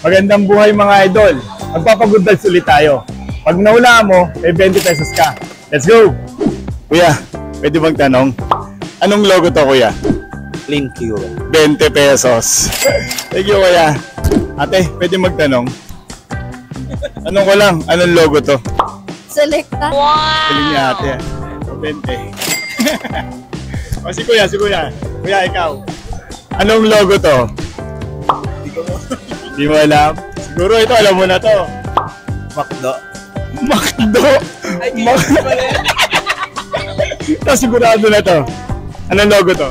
Magandang buhay mga idol. Magpapagod vibes ulit tayo. Pag nahulaan mo, may 20 pesos ka. Let's go! Kuya, pwede bang tanong? Anong logo to, kuya? Clean Fuel. 20 pesos. Thank you, kuya. Ate, pwede magtanong? Anong ko lang? Anong logo to? Selecta. Wow! Galing niya ate. O, 20. O, si kuya, si kuya. Kuya, ikaw. Anong logo to? Hindi mo alam? Siguro ito, alam mo na to. Macdo. Macdo! Ito, sigurado na to. Anong logo to?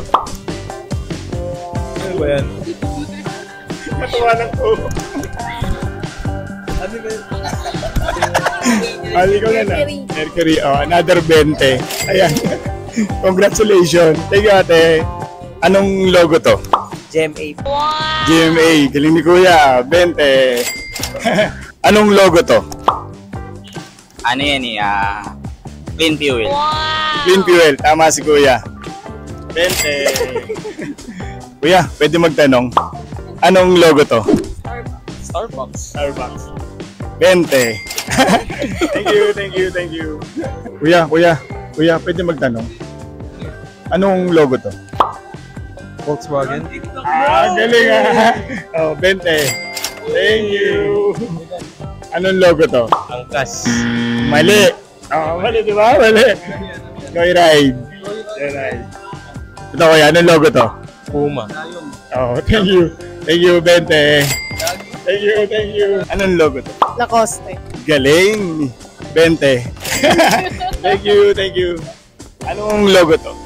Ano ba yan? Matuwa lang po. Ano ba yan? Ali ko na na. Mercury. Oh, another 20. Ayan. Congratulations. Thank you, ate. Anong logo to? GMA. GMA. Galing ni kuya. 20. Anong logo to? Ano yan Clean Fuel. Clean Fuel. Tama si kuya. 20. Kuya, pwede magtanong? Anong logo to? Starbucks. Starbucks. 20. Thank you, thank you, thank you. Kuya, pwede magtanong? Anong logo to? Volkswagen. Galing Oh, 20. Thank you. Anong logo to? Angkas. Mali. Mali, di ba? Mali. Joyride. Joyride. Ito kuya, anong logo to? Puma. Oh, thank you. Thank you, 20. Thank you, thank you. Anong logo to? Lacoste. Galing. 20. Thank you, thank you. Anong logo to?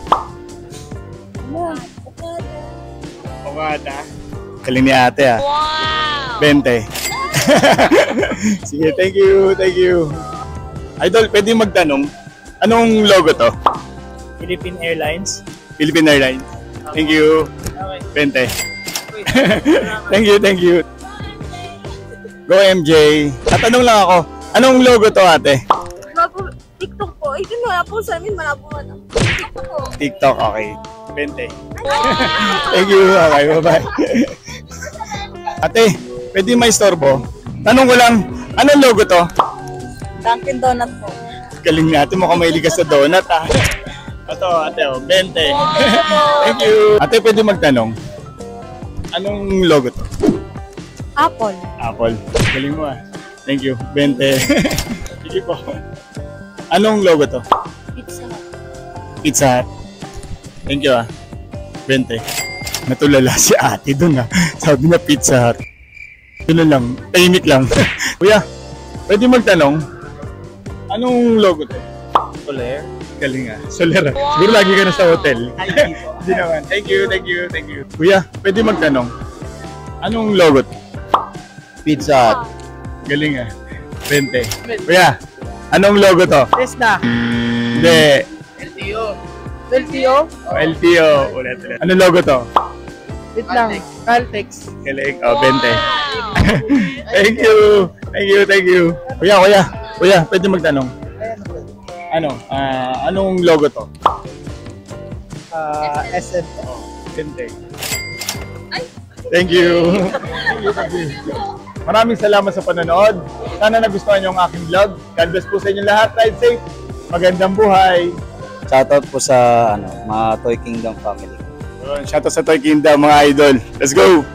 Okada. Galing ni ate Wow! 20. Sige, thank you, thank you. Idol, pwede magtanong? Anong logo to? Philippine Airlines. Philippine Airlines. Thank you. 20. Thank you, thank you. Go MJ. Tatanong lang ako, anong logo to ate? TikTok po. Ito na po sa amin, malabo na. TikTok po. TikTok, okay. 20. Thank you. Okay, bye-bye. Ate, pwede may istorbo? Tanong ko lang, anong logo to? Dunkin Donut po. Galing natin, mukhang mahilig ka sa donut Ito, ate, 20. Thank you. Ate, pwede magtanong? Anong logo to? Apple. Apple. Galing mo Thank you. 20. Sige po. Anong logo to? Pizza Hut. Pizza Hut. Thank you 20. Natulala si ate dun Sabi na Pizza Hut. Doon lang. Tahimik lang. Kuya, pwede magtanong? Anong logo to? Soler. Galing Soler Siguro lagi ka na sa hotel. Hindi naman. Thank you, thank you, thank you. Kuya, pwede magtanong? Anong logo to? Pizza Hut. Galing 20. Kuya, anong logo to? Tesla. Hindi. LTO. LTO. Ulit. Anong logo to? Wait lang. Caltex. Galing. 20. Thank you. Thank you, thank you. Kuya, pwede magtanong? Anong logo to? SM. 20. Thank you. Thank you. Maraming salamat sa panonood. Sana nagustuhan niyo ang aking vlog. God bless po sa inyo lahat. Ride safe. Magandang buhay. Shoutout po sa mga Toy Kingdom family. Shoutout sa Toy Kingdom mga idol. Let's go!